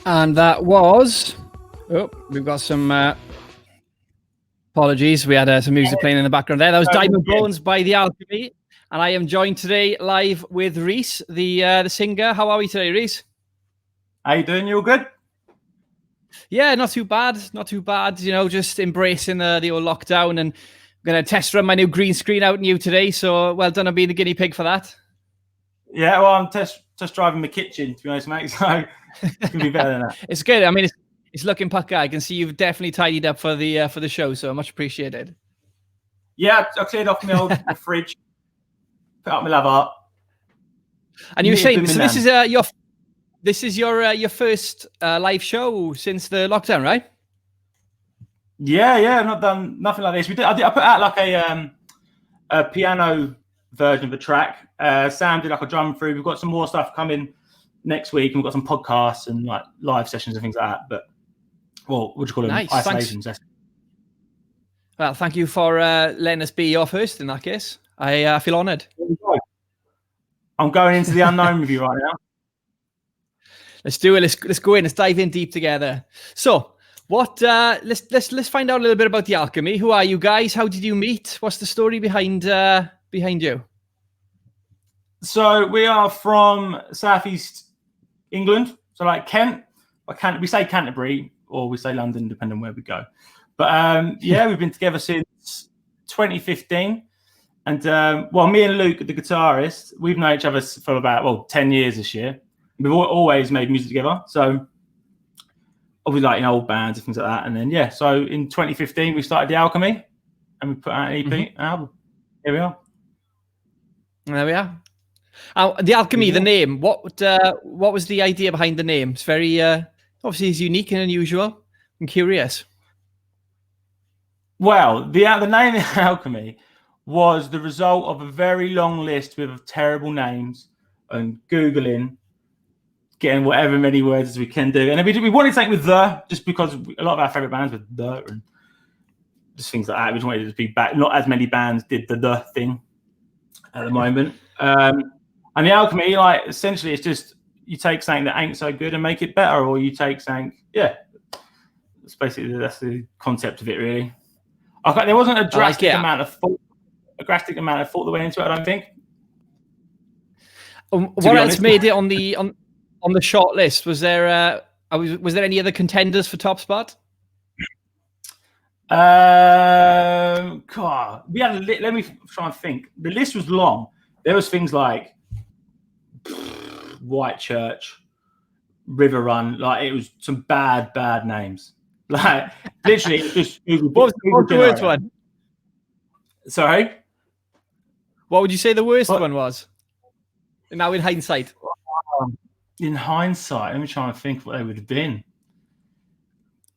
And that was... Oh, we've got some... apologies, we had some music playing in the background there. That was Diamond Bones by The Alchemy. And I am joined today live with Reese, the singer. How are we today, Reese? How you doing? You all good? Yeah, not too bad. Not too bad. You know, just embracing the old lockdown, and I'm going to test run my new green screen out new today. So well done on being the guinea pig for that. Yeah, well, I'm test driving my kitchen, to be honest, mate. So it's gonna be better than that. It's good. I mean, it's looking pucker. I can see you've definitely tidied up for the show, so much appreciated. Yeah, I cleared off my old fridge, put up my love art. And you were saying, so this is your first live show since the lockdown, right? Yeah, I've not done nothing like this. I put out like a piano version of the track. Sam did like a drum through. We've got some more stuff coming next week, and we've got some podcasts and like live sessions and things like that. But well, what do you call them? Nice. Isolations. Well, thank you for letting us be your host in that case. I feel honoured. I'm going into the unknown with you right now. Let's do it. Let's go in. Let's dive in deep together. So, what? Let's find out a little bit about The Alchemy. Who are you guys? How did you meet? What's the story behind you? So we are from southeast England, so like Kent. We say Canterbury or we say London, depending on where we go. But yeah, we've been together since 2015. And well, me and Luke, the guitarist, we've known each other for about 10 years this year. We've always made music together. So obviously like in old bands and things like that. And then yeah, so in 2015 we started The Alchemy and we put out an EP album. Here we are. There we are. The Alchemy, the name. What was the idea behind the name? It's very obviously it's unique and unusual. I'm curious. Well, the name The Alchemy was the result of a very long list with terrible names and Googling, getting whatever many words as we can do. And we wanted something with the, just because a lot of our favorite bands were the, and just things like that. We just wanted it to be back. Not as many bands did the thing at the moment. And The Alchemy, like, essentially it's just, you take something that ain't so good and make it better, or you take something, that's the concept of it, really. There wasn't a drastic amount of thought that went into it, I don't think. What else made it on the short list? Was there any other contenders for top spot? God, we had let me try and think. The list was long. There was things like White Church, River Run. Like, it was some bad names. Like, literally, it was just what was the worst one? Sorry, what would you say the worst one was? Now, in hindsight. In hindsight, let me try and think what they would have been.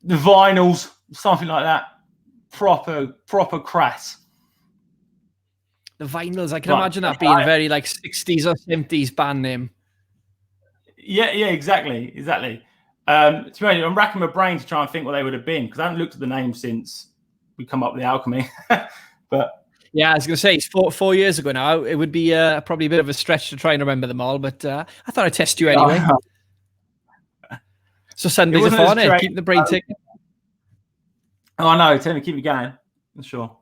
The Vinyls, something like that. Proper crass. The Vinyls, I can imagine that being very like 60s or 70s band name. Yeah, exactly. To be honest, I'm racking my brain to try and think what they would have been, because I haven't looked at the name since we come up with The Alchemy. But yeah, I was going to say, it's 4 years ago now. It would be probably a bit of a stretch to try and remember them all, but I thought I'd test you anyway. So Sundays are fun, keep the brain ticking. Oh no, tell me, keep me going. I'm sure.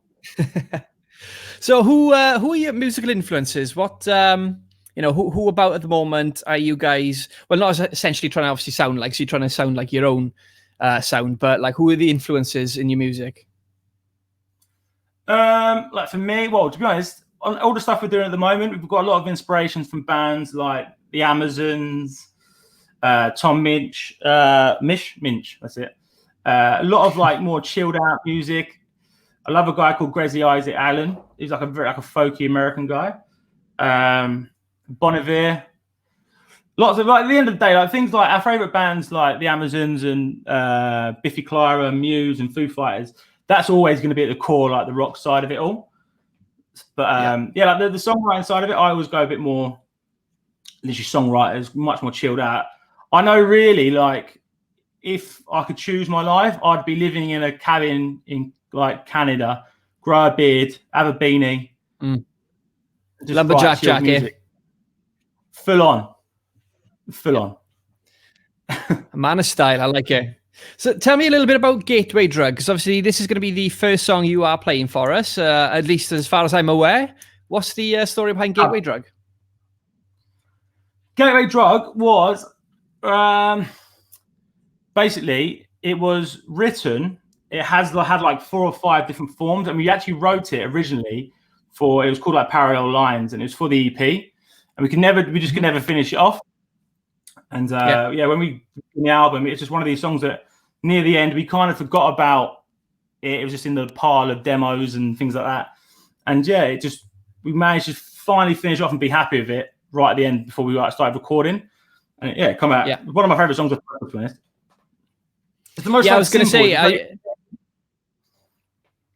So who are your musical influences? What who about at the moment are you guys? Well, not essentially trying to obviously sound like, so you're trying to sound like your own sound, but like, who are the influences in your music? Like for me, well, to be honest, on all the stuff we're doing at the moment, we've got a lot of inspirations from bands like the Amazons, Tom Minch, Minch, that's it. A lot of like more chilled out music. I love a guy called Grezzy Isaac Allen. He's like a very a folky American guy. Bon Iver. Lots of, like, at the end of the day, like things like our favorite bands like the Amazons and Biffy Clyro, Muse and Foo Fighters. That's always going to be at the core, like the rock side of it all. But like the songwriting side of it, I always go a bit more literally songwriters, much more chilled out. I know, really, like, if I could choose my life, I'd be living in a cabin in like Canada, grow a beard, have a beanie, lumberjack jacket, full on. A man of style. I like it. So tell me a little bit about Gateway Drug, because obviously this is going to be the first song you are playing for us, at least as far as I'm aware. What's the story behind Gateway Drug? Gateway Drug was basically, it was written. It had like 4 or 5 different forms, and we actually wrote it originally for. It was called like Parallel Lines, and it was for the EP, and we just could never finish it off. And when we in the album, it's just one of these songs that near the end we kind of forgot about it. It was just in the pile of demos and things like that. And we managed to finally finish off and be happy with it right at the end before we started recording. And it come out. Yeah. One of my favorite songs, to be honest. It's the most. I was going to say.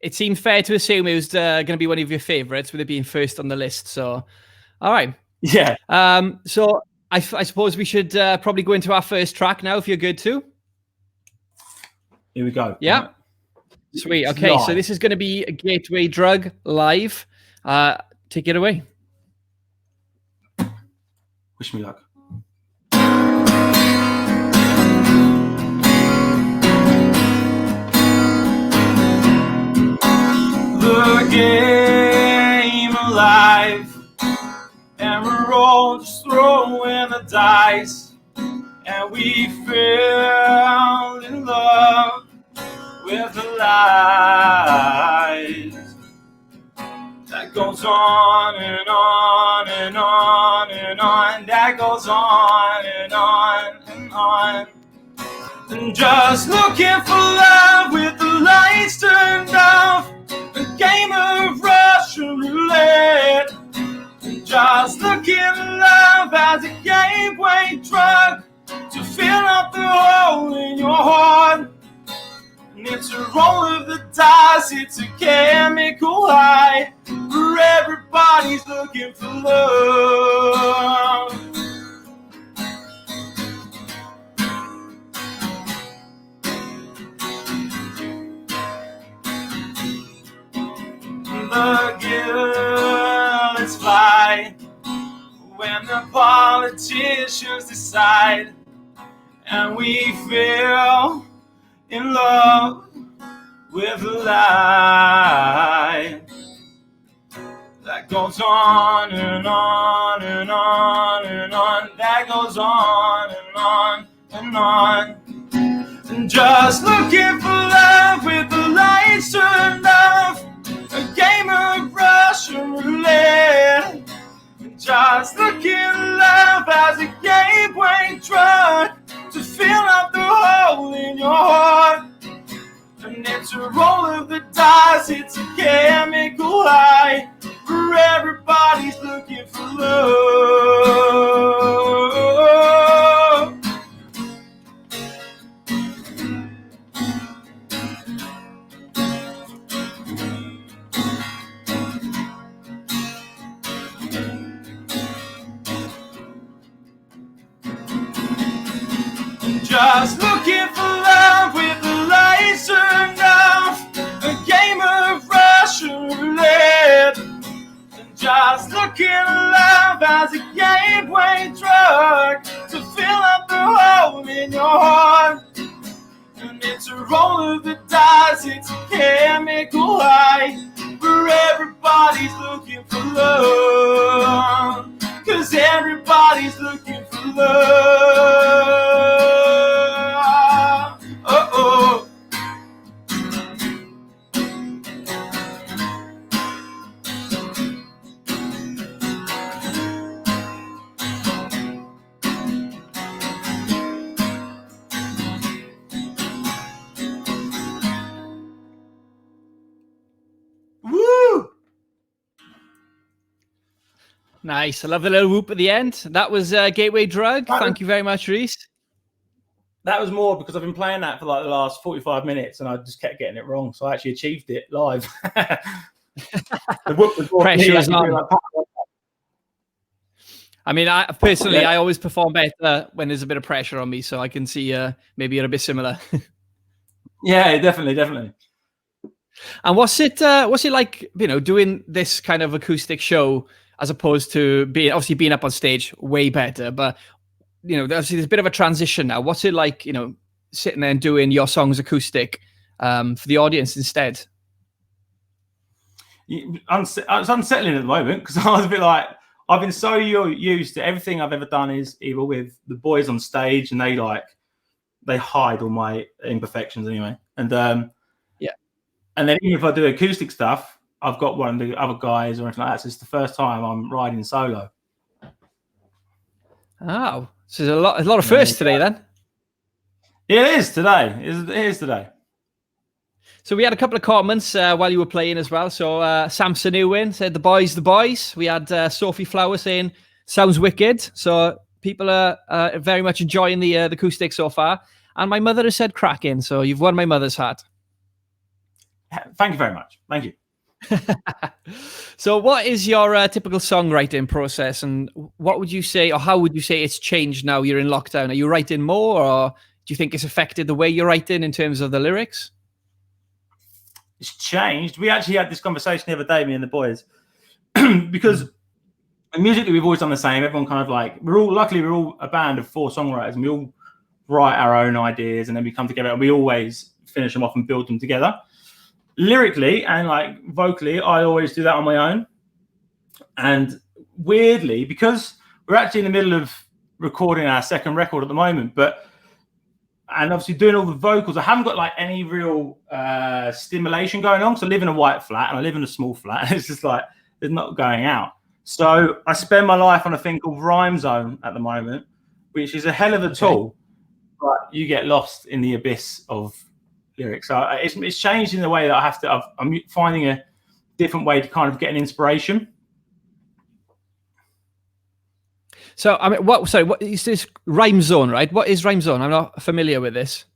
It seemed fair to assume it was going to be one of your favorites, with it being first on the list. So, all right. Yeah. So I suppose we should probably go into our first track now, if you're good too. Here we go. Yeah. Right. Sweet. Okay, so this is going to be a Gateway Drug live. Take it away. Wish me luck. The game alive, and we're all just throwing the dice, and we fell in love with the lies that goes on and on and on and on, that goes on and on and on. And just looking for love with the lights turned off, a game of Russian roulette. And just looking at love as a gateway drug to fill up the hole in your heart. And it's a roll of the dice, it's a chemical high, where everybody's looking for love. The guiltless fly when the politicians decide, and we feel in love with a lie that goes on and on and on and on, that goes on and on and on. And just looking for love with the lights turned off, a game of Russian roulette. Just looking at love as a gateway drug to fill up the hole in your heart. And it's a roll of the dice, it's a chemical high, where everybody's looking for love. Just looking for love with the lights turned off, a game of Russian roulette. And just looking at love as a gateway drug to fill up the hole in your heart. And it's a roll of the dice, it's a chemical high, where everybody's looking for love. 'Cause everybody's looking for love. Oh. Woo! Nice. I love the little whoop at the end. That was Gateway Drug. Thank you very much, Reese. That was more because I've been playing that for like the last 45 minutes and I just kept getting it wrong. So I actually achieved it live. The whoop was more pressure is on. I mean, I personally, I always perform better when there's a bit of pressure on me. So I can see maybe you're a bit similar. Yeah, definitely. And what's it like, doing this kind of acoustic show as opposed to being up on stage? Way better. But obviously there's a bit of a transition now. What's it like, sitting there and doing your songs acoustic for the audience instead? It's unsettling at the moment because I was a bit like, I've been so used to everything I've ever done is either with the boys on stage and they hide all my imperfections anyway. And and then even if I do acoustic stuff, I've got one of the other guys or anything like that. So it's the first time I'm riding solo. Oh, so there's a lot of firsts today then. It is today. It is today. So we had a couple of comments while you were playing as well. So Samson Ewan said, the boys. We had Sophie Flower saying, sounds wicked. So people are very much enjoying the acoustic so far. And my mother has said cracking. So you've won my mother's heart. Thank you very much. Thank you. So what is your typical songwriting process, and what would you say, or how would you say it's changed now you're in lockdown? Are you writing more, or do you think it's affected the way you're writing in terms of the lyrics? It's changed. We actually had this conversation the other day, me and the boys, because musically we've always done the same. Everyone kind of like, we're all a band of 4 songwriters, and we all write our own ideas, and then we come together and we always finish them off and build them together. Lyrically and like vocally, I always do that on my own. And weirdly, because we're actually in the middle of recording our second record at the moment, and obviously doing all the vocals, I haven't got like any real stimulation going on. So I live in a white flat and I live in a small flat. And it's just like, it's not going out. So I spend my life on a thing called Rhyme Zone at the moment, which is a hell of a tool, but you get lost in the abyss of lyrics. So it's changed in the way that I'm finding a different way to kind of get an inspiration. So I mean, what is this Rhyme Zone, right? What is Rhyme Zone? I'm not familiar with this.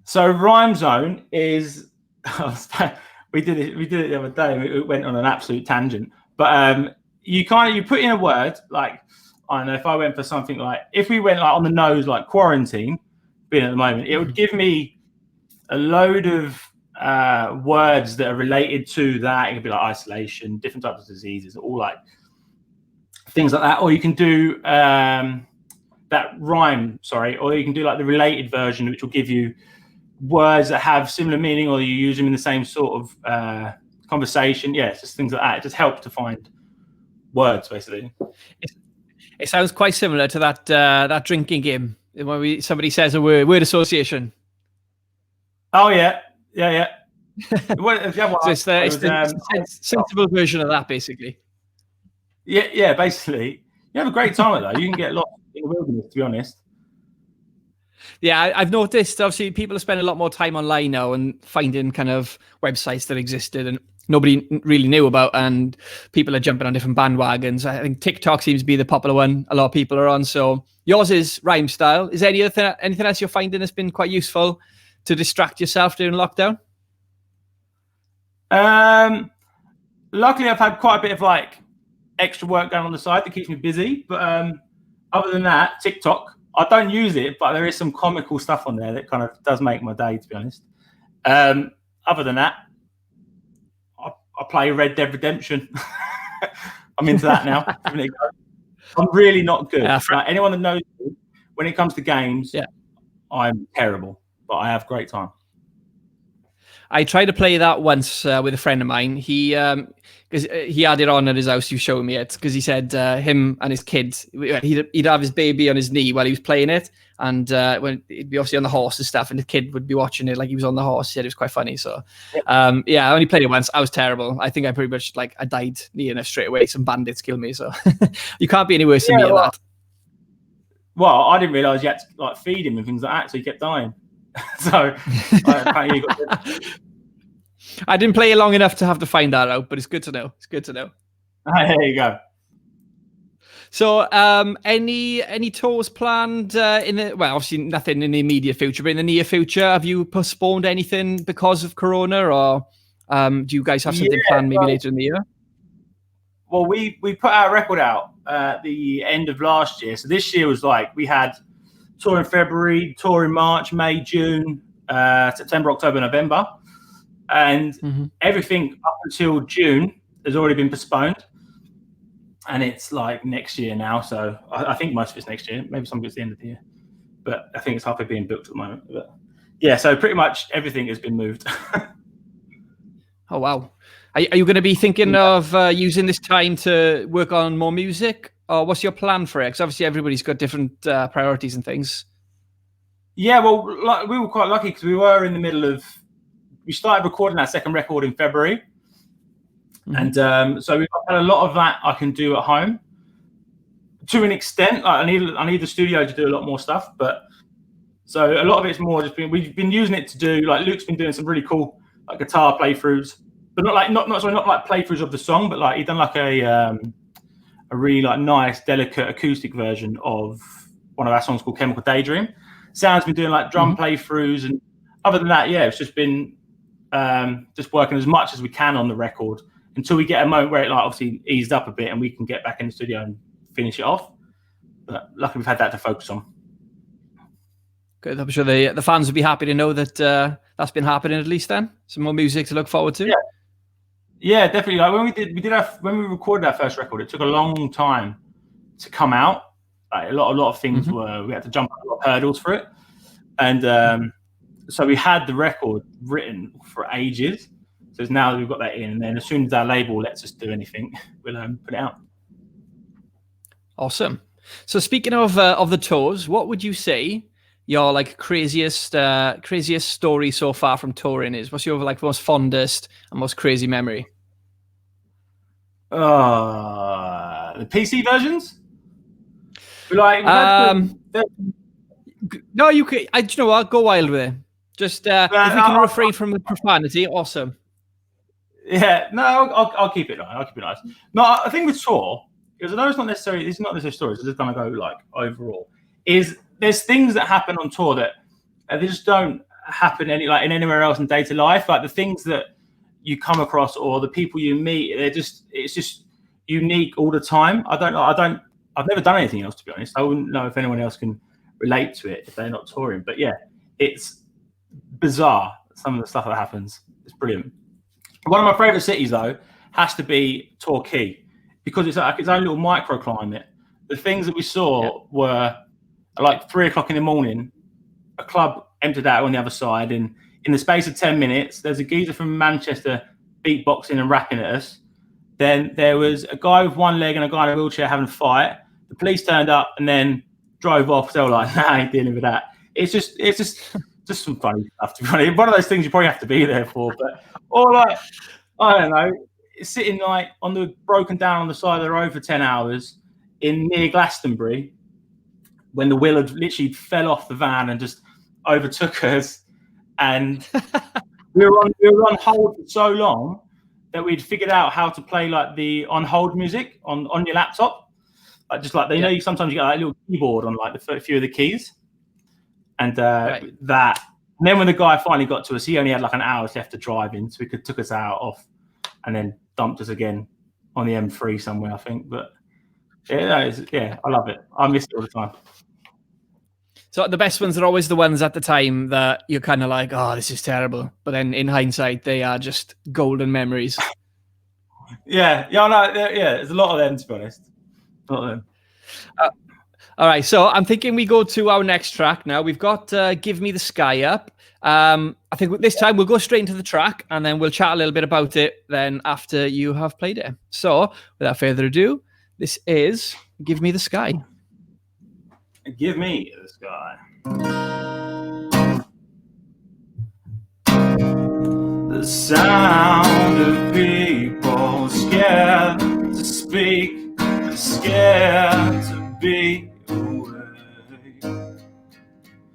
So Rhyme Zone is we did it the other day. It went on an absolute tangent, but you put in a word, like, I don't know, if I went for something like, if we went like on the nose, like quarantine being at the moment, it would give me a load of words that are related to that. It could be like isolation, different types of diseases, all like things like that. Or you can do that rhyme, or you can do like the related version, which will give you words that have similar meaning, or you use them in the same sort of conversation. Yeah, it's just things like that. It just helps to find words, basically. It sounds quite similar to that drinking game when somebody says a word association. Oh yeah. So it's the sensible version of that, basically. Yeah. Basically, you have a great time at that. You can get lost in the wilderness, to be honest. Yeah, I've noticed. Obviously, people are spending a lot more time online now and finding kind of websites that existed and nobody really knew about, and people are jumping on different bandwagons. I think TikTok seems to be the popular one a lot of people are on. So yours is Rhyme Style. Is there anything else you're finding that's been quite useful to distract yourself during lockdown? Luckily, I've had quite a bit of like extra work going on the side that keeps me busy. But other than that, TikTok, I don't use it, but there is some comical stuff on there that kind of does make my day, to be honest. Other than that, I play Red Dead Redemption. I'm into that now. I'm really not good. Like, anyone that knows me, when it comes to games, I'm terrible, but I have great time. I tried to play that once with a friend of mine. He because he had it on at his house. You showed me it because he said him and his kids, he'd have his baby on his knee while he was playing it, and when he'd be obviously on the horse and stuff, and the kid would be watching it like he was on the horse. He said it was quite funny. So I only played it once. I was terrible. I think I pretty much I died near enough straight away. Some bandits killed me. So you can't be any worse than me at that. Well, I didn't realize you had to feed him and things like that, so he kept dying. So I didn't play it long enough to have to find that out, but it's good to know. It's good to know. There you go. So, any tours planned obviously nothing in the immediate future, but in the near future, have you postponed anything because of Corona, or do you guys have something planned maybe later in the year? Well, we put our record out at the end of last year. So this year was we had tour in February, tour in March, May, June, September, October, November. And everything up until June has already been postponed. and it's like next year now. So I think most of it's next year. Maybe some of it's the end of the year, but I think it's halfway being booked at the moment. But yeah, so pretty much everything has been moved. Oh wow! Are you going to be thinking of using this time to work on more music, or what's your plan for it? Because obviously everybody's got different priorities and things. Yeah, well, we were quite lucky because we were in the middle of. We started recording our second record in February, and so we've got a lot of that I can do at home. To an extent, like I need the studio to do a lot more stuff, but so a lot of it's more just we've been using it to do, like Luke's been doing some really cool like guitar playthroughs, but not like playthroughs of the song, but like he done like a really like nice delicate acoustic version of one of our songs called Chemical Daydream. Sam's been doing like drum playthroughs, and other than that, yeah, it's just been just working as much as we can on the record until we get a moment where it like obviously eased up a bit and we can get back in the studio and finish it off. But luckily we've had that to focus on. Good. I'm sure the fans would be happy to know that that's been happening at least. Then some more music to look forward to. Yeah, definitely. Like when we recorded our first record, it took a long time to come out. Like a lot of things we had to jump a lot of hurdles for it, and so we had the record written for ages. So it's now that we've got that in, and then as soon as our label lets us do anything, we'll put it out. Awesome. So speaking of the tours, what would you say your like craziest story so far from touring is? What's your like most fondest and most crazy memory? The PC versions. No, you could. Do you know what? Go wild with it. Just if we can refrain from the profanity, awesome. Yeah, no, I'll keep it. I'll keep it nice. No, I think with tour, because I know it's not necessarily stories. It's just gonna go like overall. There's things that happen on tour that they just don't happen in anywhere else in day-to-day life. Like the things that you come across or the people you meet, it's just unique all the time. I've never done anything else, to be honest. I wouldn't know if anyone else can relate to it if they're not touring. But yeah, it's bizarre, some of the stuff that happens. It's brilliant. One of my favorite cities though has to be Torquay, because it's like its own little microclimate. The things that we saw were like 3 o'clock in the morning, a club emptied out on the other side, and in the space of 10 minutes, there's a geezer from Manchester beatboxing and rapping at us. Then there was a guy with one leg and a guy in a wheelchair having a fight. The police turned up and then drove off. So like, nah, I ain't dealing with that. It's just some funny stuff, to be honest. One of those things you probably have to be there for. But or like, I don't know, sitting like broken down on the side of the road for 10 hours near Glastonbury, when the wheel had literally fell off the van and just overtook us, and we were on hold for so long that we'd figured out how to play like the on hold music on your laptop, like just like you sometimes you get like a little keyboard on like a few of the keys, and that. And then when the guy finally got to us, he only had like an hour left to drive in, so he took us off, and then dumped us again on the M3 somewhere, I think. But yeah, I love it. I miss it all the time. So the best ones are always the ones at the time that you're kind of like, oh, this is terrible. But then in hindsight, they are just golden memories. Yeah, there's a lot of them, to be honest. A lot of them. All right, so I'm thinking we go to our next track now. We've got Give Me the Sky Up. I think this time we'll go straight into the track and then we'll chat a little bit about it then after you have played it. So without further ado, this is Give Me the Sky. Give me the sky. The sound of people scared to speak, scared to be away.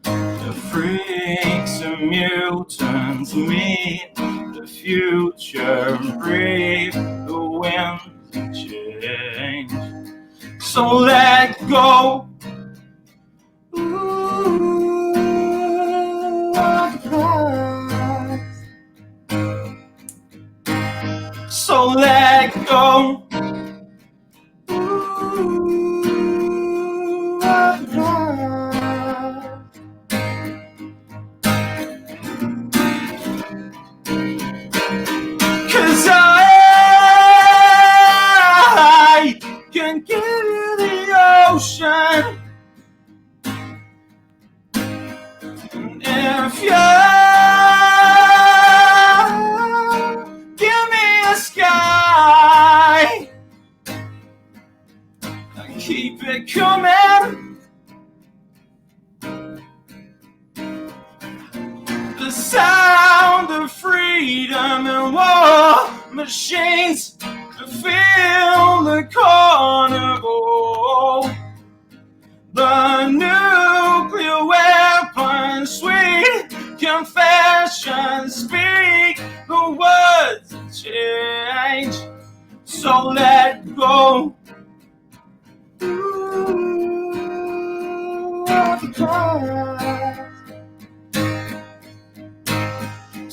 The freaks and mutants meet the future and breathe the winds of change. So let go. So let go. Cause I can If you give me a sky, keep it coming. The sound of freedom and war machines fill the carnival. The nuclear weapons, sweet confessions, speak the words of change. So let go. Ooh, of the past.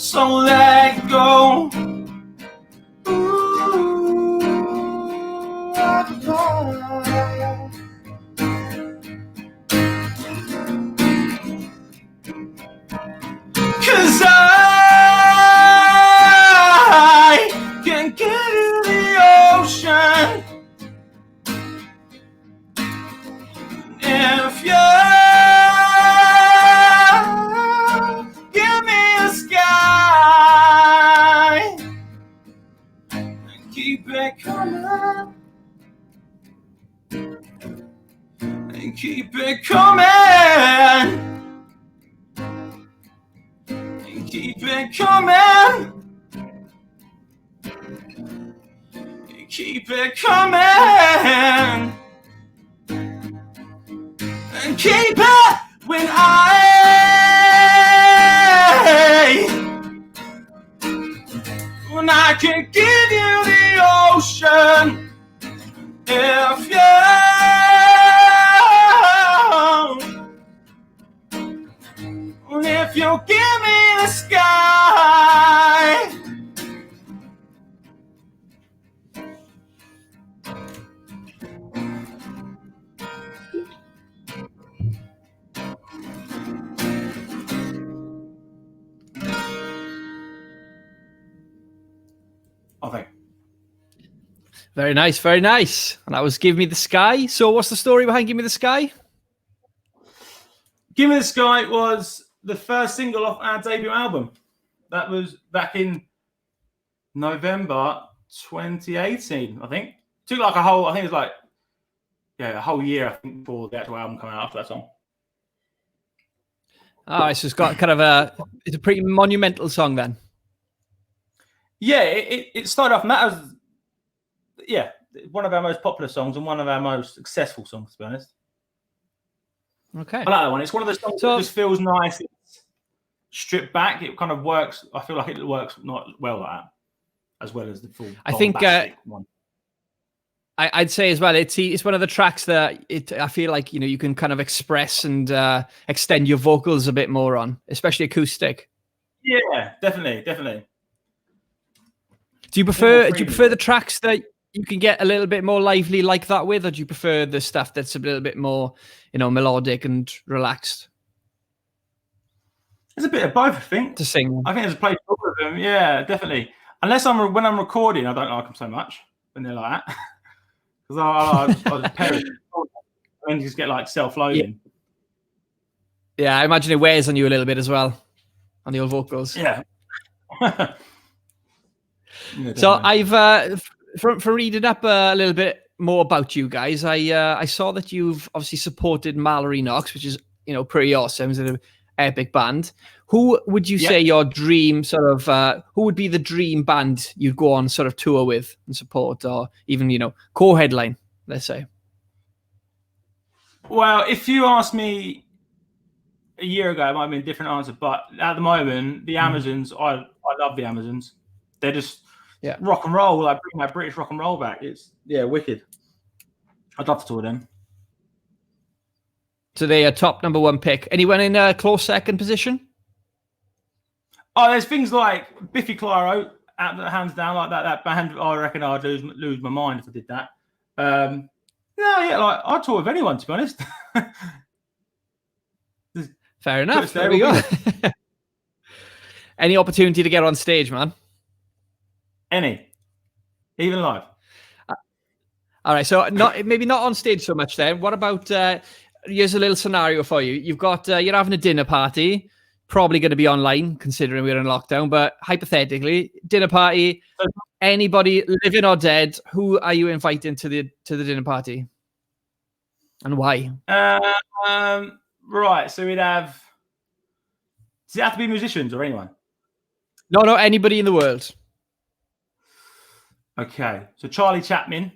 So let go. Ooh, of the past. 'Cause I can give you the ocean if you give me a sky and keep it coming and keep it coming. Keep it coming. Keep it coming. And keep it when I can give you the ocean if you give me the sky. Okay. Very nice, very nice. And that was Give Me the Sky. So what's the story behind Give Me the Sky? Give Me the Sky was the first single off our debut album. That was back in November 2018, I think. Took like a whole year, I think, before the actual album came out after that song. Oh, so it's got kind of it's a pretty monumental song then. Yeah, it started off, and that was, one of our most popular songs and one of our most successful songs, to be honest. Okay. I like that one. It's one of those songs that just feels nice. It's stripped back. It kind of works. I feel like it works not well like that, as well as the full. I think one. I'd say as well, it's one of the tracks that I feel like, you can kind of express and extend your vocals a bit more on, especially acoustic. Yeah, definitely. Do you prefer the tracks that you can get a little bit more lively like that with, or do you prefer the stuff that's a little bit more, melodic and relaxed? There's a bit of both, I think. To sing. I think there's a place for all of them. Yeah, definitely. Unless when I'm recording, I don't like them so much when they're like that. Because I just perish and just get like self-loading. Yeah, I imagine it wears on you a little bit as well, on the old vocals. Yeah. So I've from reading up a little bit more about you guys, I saw that you've obviously supported Mallory Knox, which is pretty awesome. It's an epic band. Who would you say your dream sort of? Who would be the dream band you'd go on sort of tour with and support, or even co-headline? Let's say. Well, if you asked me a year ago, it might have been a different answer. But at the moment, the Amazons, I love the Amazons. They're just rock and roll. Like bring that British rock and roll back. It's wicked. I'd love to tour them. So they're a top number one pick. Anyone in a close second position? Oh, there's things like Biffy Clyro, hands down, like that band. I reckon I'd lose my mind if I did that. I'd tour with anyone, to be honest. Fair enough. There we go. Any opportunity to get on stage, man? Any, even live. All right, so maybe not on stage so much then. What about? Here's a little scenario for you. You've got you're having a dinner party. probably going to be online considering we're in lockdown, but hypothetically, dinner party, anybody living or dead, who are you inviting to the dinner party? And why? Right, so we'd have... Does it have to be musicians or anyone? No, anybody in the world. Okay, so Charlie Chaplin.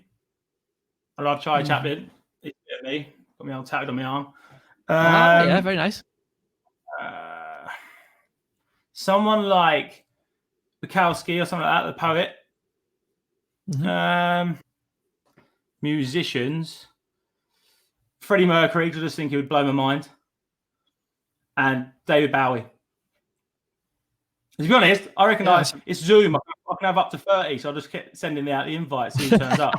I love Charlie Chaplin. It's me. Got me all tattooed on my arm. Yeah, very nice. Someone like Bukowski or something like that, the poet. Musicians. Freddie Mercury, because I just think he would blow my mind. And David Bowie. To be honest, I reckon it's Zoom. I can have up to 30, so I'll just keep sending out the invites, see who turns up.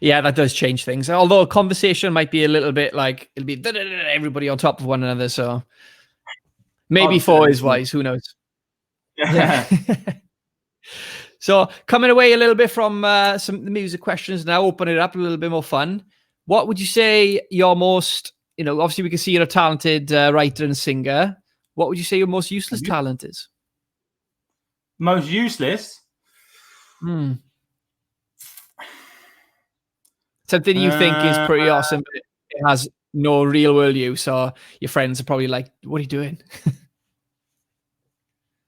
Yeah, that does change things. Although a conversation might be a little bit like, it'll be everybody on top of one another, so maybe 4 is wise, who knows? Yeah. So coming away a little bit from some of the music questions now, open it up a little bit more fun. What would you say your most, obviously we can see you're a talented writer and singer. What would you say your most useless talent is? Most useless? Something you think is pretty awesome, but it has no real world use, or your friends are probably like, what are you doing?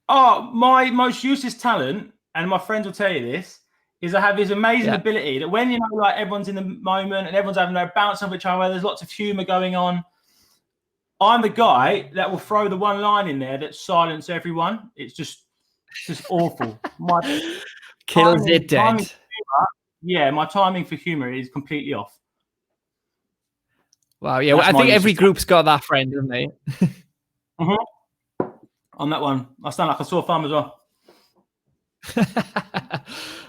My most useless talent, and my friends will tell you this, is I have this amazing ability that when, like everyone's in the moment and everyone's having a bounce off each other, there's lots of humor going on. I'm the guy that will throw the one line in there that silence everyone. It's just awful. Kills it dead. My timing for humor is completely off. Wow, yeah. Well, I think every group's got that friend, haven't they? On that one, I sound like a sore thumb as well.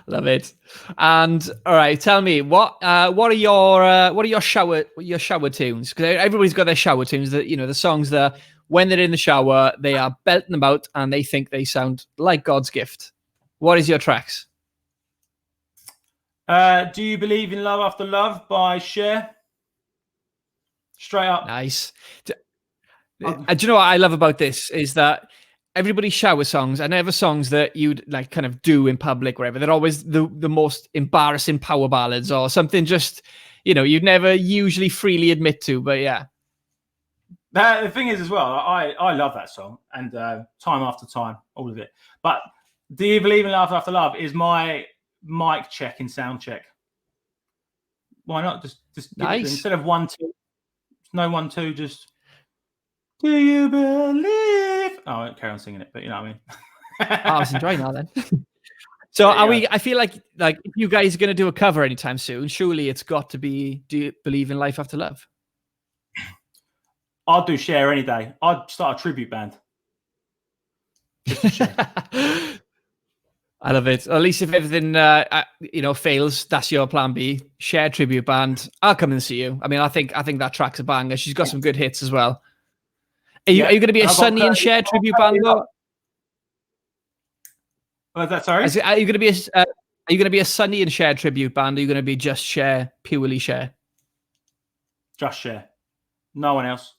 Love it. And all right, tell me what are your shower tunes? Because everybody's got their shower tunes. That the songs that when they're in the shower they are belting them out and they think they sound like God's gift. What is your tracks? Do You Believe in Love After Love by Cher. Straight up. Nice. Do you know what I love about this is that everybody's shower songs are never songs that you'd like kind of do in public, wherever. They're always the most embarrassing power ballads or something just, you'd never usually freely admit to, but yeah. The thing is as well, I love that song and Time After Time, all of it. But Do You Believe in Love After Love is my mic check and sound check. Why not just nice. Instead of 1 2, no 1 2, just do you believe? Oh, I won't carry on singing it, but you know what I mean. I was enjoying that then. So I feel like if you guys are going to do a cover anytime soon, surely it's got to be Do You Believe in Life After Love? I'd do Cher any day. I'd start a tribute band. I love it. At least if everything fails, that's your plan B. Cher tribute band. I'll come and see you. I mean, I think that track's a banger. She's got some good hits as well. Are you going to be a Sunny and Cher tribute band though? What was that? Sorry. Are you going to be a Sunny and Cher tribute band? Or are you going to be just Cher, purely Cher? Just Cher. No one else.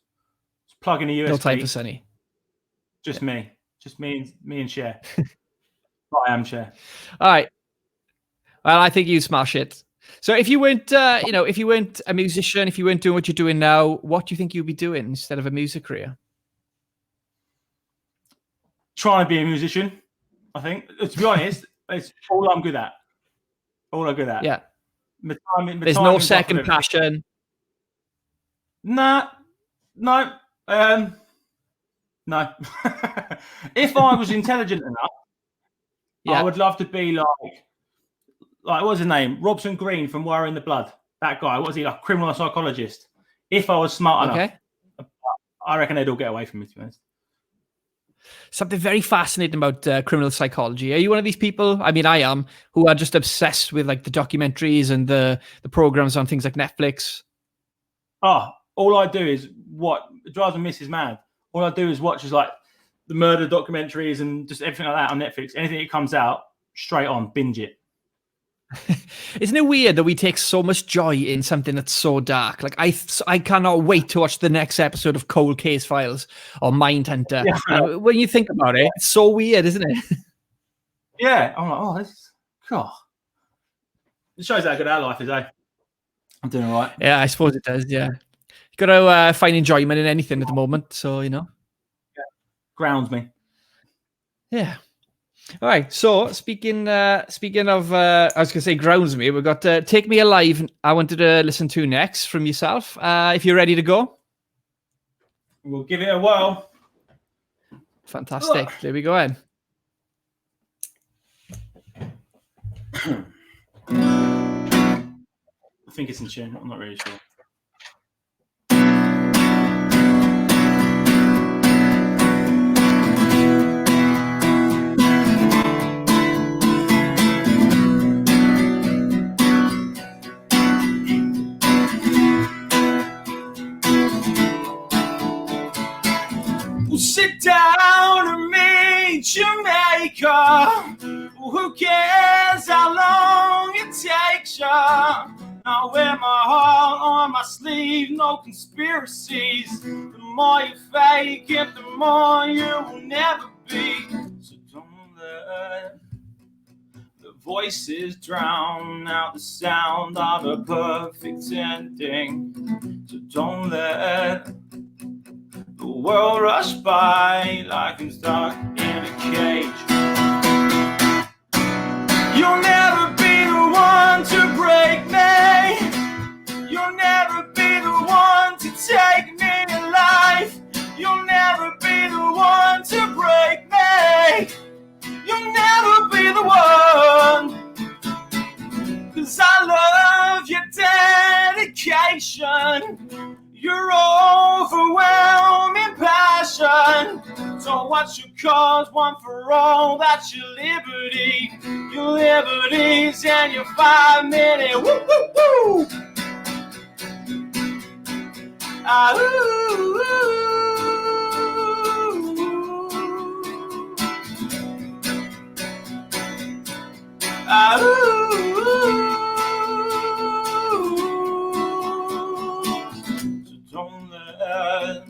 Just plug in a USB. No time for Sunny. Just me. Just me and Cher. I am Cher. All right. Well, I think you smash it. So if you weren't, if you weren't a musician, if you weren't doing what you're doing now, what do you think you'd be doing instead of a music career? Trying to be a musician, I think. To be honest, it's all I'm good at. Yeah. There's no second passion. No. If I was intelligent enough, I would love to be like what's his name? Robson Green from Wire in the Blood. That guy. What was he, like, criminal psychologist? If I was smart enough, I reckon they'd all get away from me, to be honest. Something very fascinating about criminal psychology. Are you one of these people? I mean, I am, who are just obsessed with like the documentaries and the programs on things like Netflix. Oh, all I do is what drives my missus mad. All I do is watch is like the murder documentaries and just everything like that on Netflix. Anything that comes out, straight on, binge it. Isn't it weird that we take so much joy in something that's so dark? Like I cannot wait to watch the next episode of Cold Case Files or Mindhunter. Yeah, And when you think about it, it's so weird, isn't it? yeah. I'm like, oh, this is cool. It shows how good our life is, eh? I'm doing all right. Yeah, I suppose it does. Yeah, you got to find enjoyment in anything at the moment. So Yeah. Grounds me. Yeah. All right. So speaking of, I was gonna say grounds me. We've got "Take Me Alive." I wanted to listen to next from yourself. If you're ready to go. We'll give it a whirl. Fantastic. There we go. Then. I think it's in tune. I'm not really sure. We'll sit down and meet Jamaica. Who cares how long it takes ya? I wear my heart on my sleeve, no conspiracies. The more you fake it, the more you will never be. So don't let the voices drown out the sound of a perfect ending. So don't let the world rush by like I'm stuck in a cage. You'll never be the one to break me. You'll never be the one to take me alive. You'll never be the one to break me. You'll never be the one. 'Cause I love your dedication, your overwhelming passion. So what's your cause, one for all? That's your liberty, your liberties, and your 5-minute woo woo woo. Ah, ooh, ah, so don't let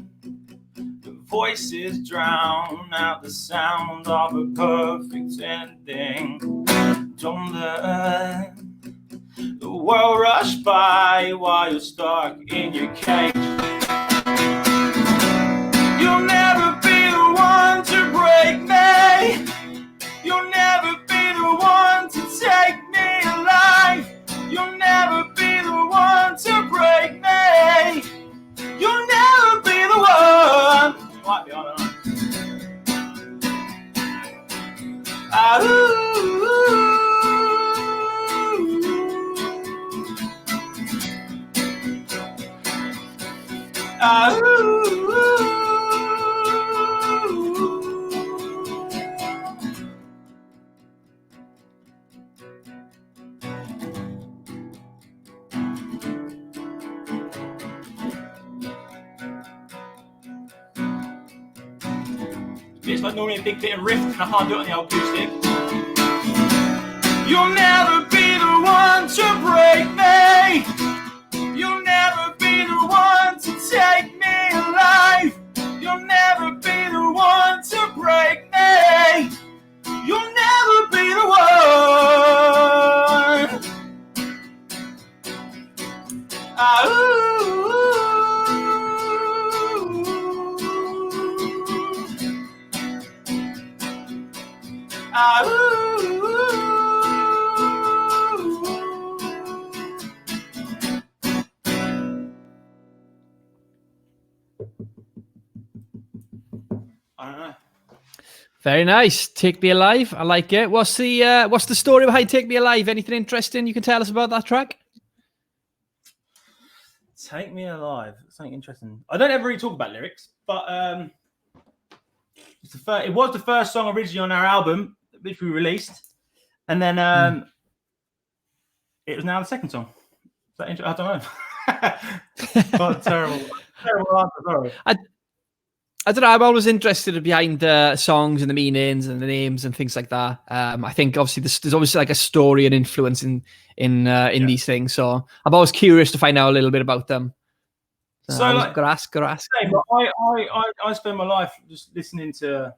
the voices drown out the sound of a perfect ending. Don't let the world rush by while you're stuck in your cage. You'll never be the one to break me. You'll never be the one to take me alive. You'll never be the one to break me. You'll never be the one. You might be on it. Ah, ooh, ah, ooh. It's like normally a big bit of riff, and I can't do it on the acoustic. You'll never be the one to break me. You'll never be the one to take me alive. You'll never be the one to break me. You'll never be the one. Ah, ooh. Ah, ooh. I don't know. Very nice. Take Me Alive. I like it. What's the story behind Take Me Alive? Anything interesting you can tell us about that track? Take Me Alive. Something interesting. I don't ever really talk about lyrics, but it was the first song originally on our album, which we released, and then it was now the second song. Is that interesting? I don't know. But terrible answer, sorry. I don't know. I'm always interested behind the songs and the meanings and the names and things like that. I think obviously there's obviously like a story and influence in these things. So I'm always curious to find out a little bit about them. So I was like, gonna ask. I spend my life just listening to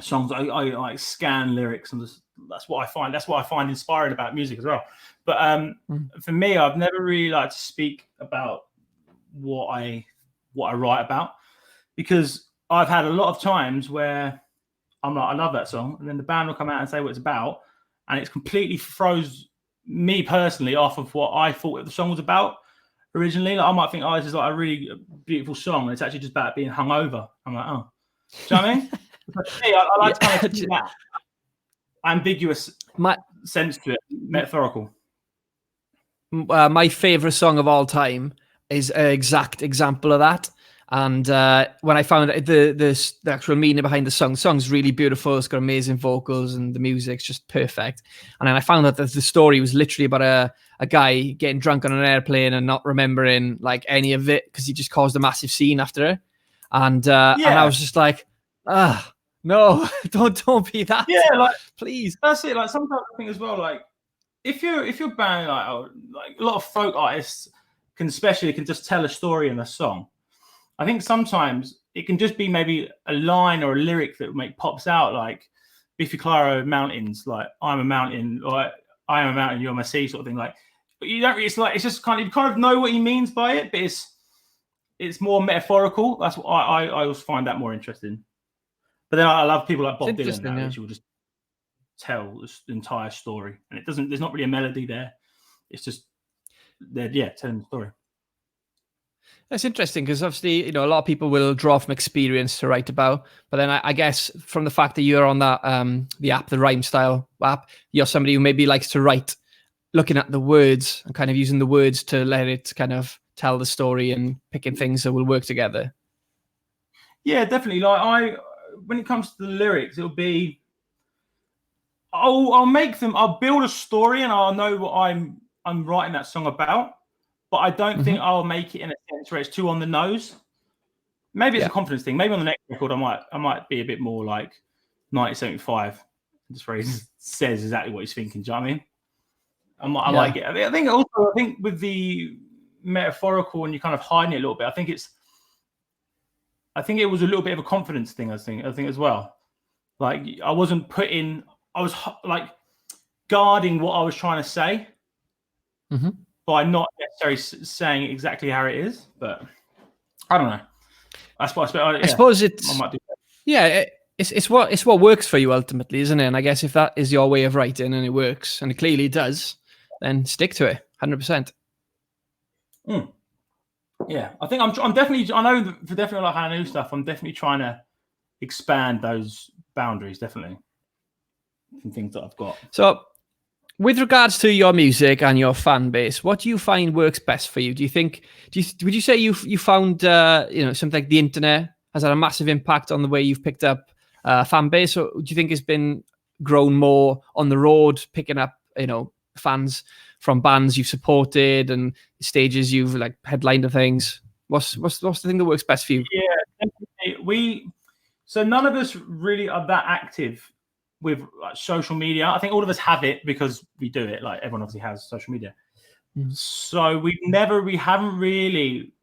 songs. I like scan lyrics, and that's what I find inspiring about music as well. But for me, I've never really liked to speak about what I write about, because I've had a lot of times where I'm like, I love that song, and then the band will come out and say what it's about, and it completely throws me personally off of what I thought the song was about originally. Like, I might think, oh, this is like a really beautiful song, and it's actually just about being hungover. I'm like, oh, do you know what I mean? I like to kind of keep that ambiguous sense to it, metaphorical. My favorite song of all time is an exact example of that. And when I found the actual meaning behind the song's really beautiful. It's got amazing vocals and the music's just perfect. And then I found out that the story was literally about a guy getting drunk on an airplane and not remembering like any of it because he just caused a massive scene after it. And I was just like, no, don't be that. Yeah, like, please. That's it. Like, sometimes I think as well, like, if you're band, like a lot of folk artists can just tell a story in a song. I think sometimes it can just be maybe a line or a lyric that pops out, like Biffy Clyro Mountains, like I'm a mountain, or I am a mountain, you're my sea, sort of thing. Like, but you don't. It's like, it's just you kind of know what he means by it, but it's more metaphorical. That's what I always find that more interesting. But then I love people like Bob Dylan, which will just tell the entire story, and there's not really a melody there. It's just telling the story. That's interesting because obviously, a lot of people will draw from experience to write about, but then I guess from the fact that you're on that the app, the Rhyme Style app, you're somebody who maybe likes to write, looking at the words and kind of using the words to let it kind of tell the story and picking things that will work together. Yeah, definitely. Like, when it comes to the lyrics, it'll be I'll build a story and I'll know what I'm writing that song about. But I don't think I'll make it in a sense where it's too on the nose. Maybe it's a confidence thing. Maybe on the next record, I might be a bit more like 1975. This phrase says exactly what he's thinking. Do you know what I mean? I like it. I think with the metaphorical and you're kind of hiding it a little bit. I think it was a little bit of a confidence thing. I think as well. Like, I was like guarding what I was trying to say. Mm-hmm. By not necessarily saying exactly how it is, but I don't know. That's what I suppose it's. I might do that. Yeah, it's what works for you ultimately, isn't it? And I guess if that is your way of writing and it works, and it clearly does, then stick to it, 100%. Yeah, I think I'm definitely. I know for definitely like our new stuff, I'm definitely trying to expand those boundaries. Definitely from things that I've got. So, with regards to your music and your fan base, what do you find works best for you? Would you say you found something like the internet has had a massive impact on the way you've picked up fan base, or do you think it's been grown more on the road, picking up fans from bands you've supported and stages you've like headlined of things? What's the thing that works best for you? Yeah, definitely. So none of us really are that active with like social media. I think all of us have it because we do it. Like, everyone obviously has social media. So we haven't really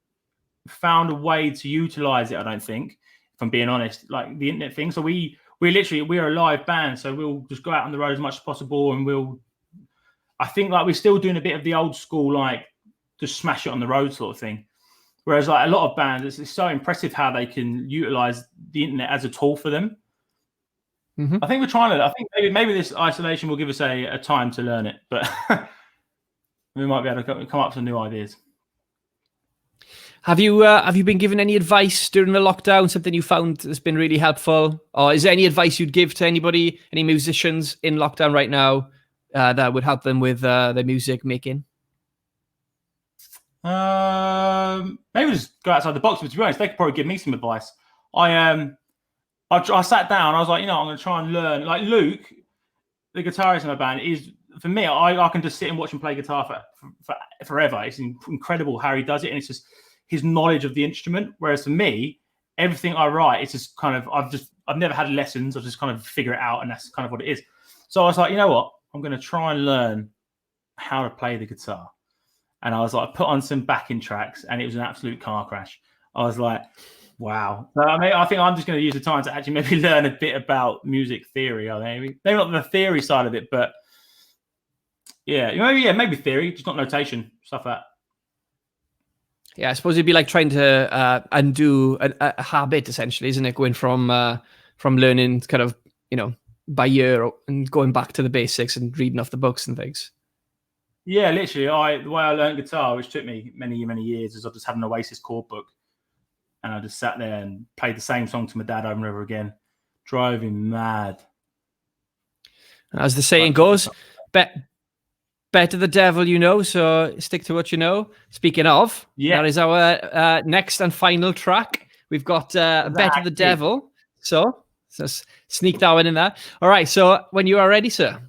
found a way to utilize it, I don't think, if I'm being honest, like the internet thing. So we're a live band, so we'll just go out on the road as much as possible, and I think like we're still doing a bit of the old school, like just smash it on the road sort of thing. Whereas like a lot of bands, it's so impressive how they can utilize the internet as a tool for them. I think we're trying to. I think maybe this isolation will give us a time to learn it, but we might be able to come up with some new ideas. Have you been given any advice during the lockdown? Something you found that's been really helpful, or is there any advice you'd give to anybody, any musicians in lockdown right now that would help them with their music making? Maybe just go outside the box. But to be honest, they could probably give me some advice. I sat down. I was like, I'm going to try and learn. Like Luke, the guitarist in my band, is for me. I can just sit and watch him play guitar for forever. It's incredible how he does it, and it's just his knowledge of the instrument. Whereas for me, everything I write, it's just kind of I've never had lessons. I just kind of figure it out, and that's kind of what it is. So I was like, you know what? I'm going to try and learn how to play the guitar. And I was like, put on some backing tracks, and it was an absolute car crash. I was like, wow. So I think I'm just going to use the time to actually maybe learn a bit about music theory. Maybe not the theory side of it, but maybe theory, just not notation, stuff like that. Yeah, I suppose it'd be like trying to undo a habit, essentially, isn't it? Going from learning kind of, by ear and going back to the basics and reading off the books and things. Yeah, literally. The way I learned guitar, which took me many, many years, is I just had an Oasis chord book, and I just sat there and played the same song to my dad over and over again. Drove him mad. As the saying goes, better the devil so stick to what you know. Speaking of, that is our next and final track. We've got Better the Devil. So sneak that one in there. All right, so when you are ready, sir.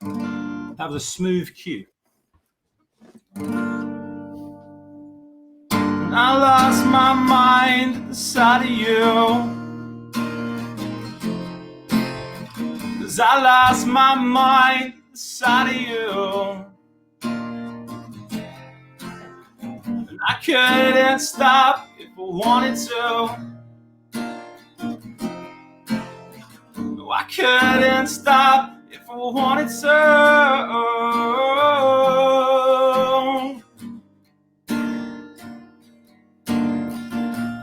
That was a smooth cue. I lost my mind at the sight of you. 'Cause I lost my mind at the sight of you. And I couldn't stop if I wanted to. No, I couldn't stop if I wanted to.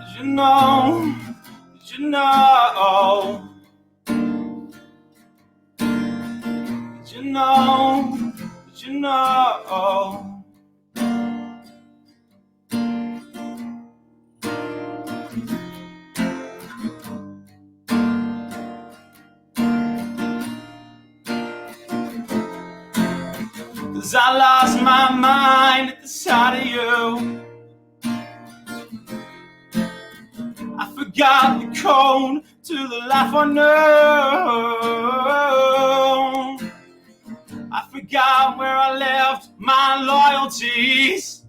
Did you know? Did you know? Did you know? Did you know? Cause I lost my mind at the sight of you. I forgot the code to the life I know. I forgot where I left my loyalties.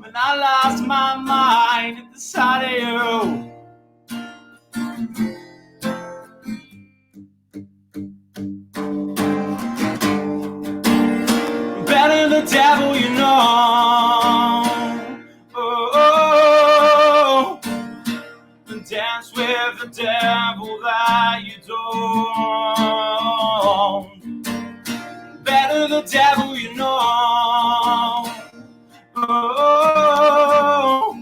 When I lost my mind at the sight of you. Better the devil you know. Oh, than dance with the devil that you don't. Better the devil you know. Oh,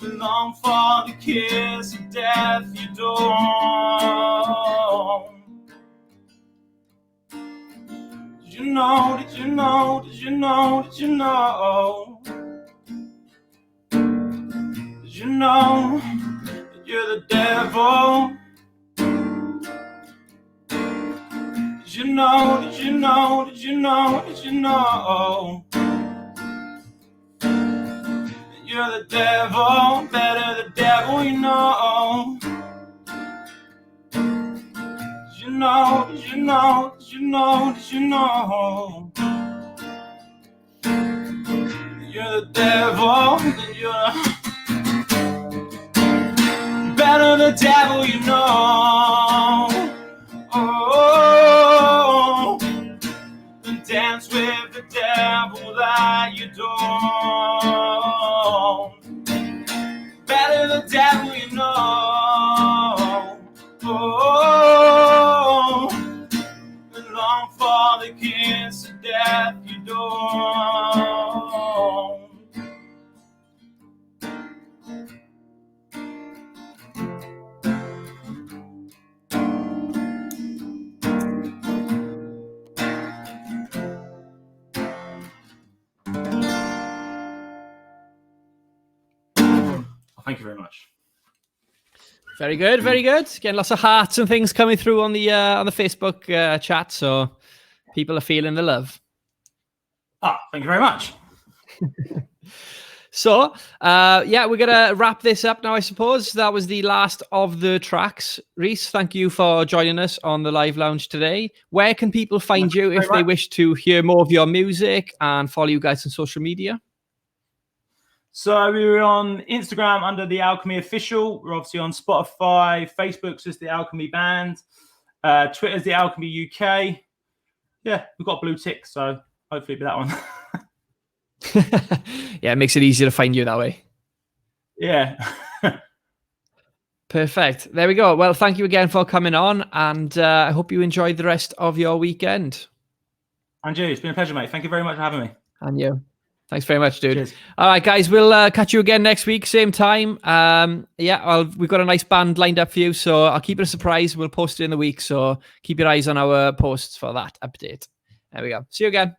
than long for the kiss of death you don't. Did you know, did you know, did you know, did you know? Did you know that you're the devil? Did you know, did you know, did you know, did you know? That you're the devil, better the devil you know. Did you know, did you know, did you know, did you know? You're the devil, that you're better the devil you know. Oh, and dance with the devil that you don't. Better the devil you know. Oh, and long for the kiss of death you don't. Thank you very much. Very good, very good. Getting lots of hearts and things coming through on the Facebook chat, so people are feeling the love. Thank you very much. So, we're gonna wrap this up now. I suppose that was the last of the tracks. Rhys, thank you for joining us on the live lounge today. Where can people find you if they wish to hear more of your music and follow you guys on social media? So we're on Instagram under the Alchemy Official. We're obviously on Spotify. Facebook's just the Alchemy Band. Twitter's the Alchemy UK. Yeah, we've got a blue tick, so hopefully it'll be that one. Yeah, it makes it easier to find you that way. Yeah. Perfect. There we go. Well, thank you again for coming on, and I hope you enjoyed the rest of your weekend. Andrew, it's been a pleasure, mate. Thank you very much for having me. And you. Thanks very much, dude. Cheers. All right, guys, we'll catch you again next week, same time. Yeah, we've got a nice band lined up for you, so I'll keep it a surprise. We'll post it in the week, so keep your eyes on our posts for that update. There we go. See you again.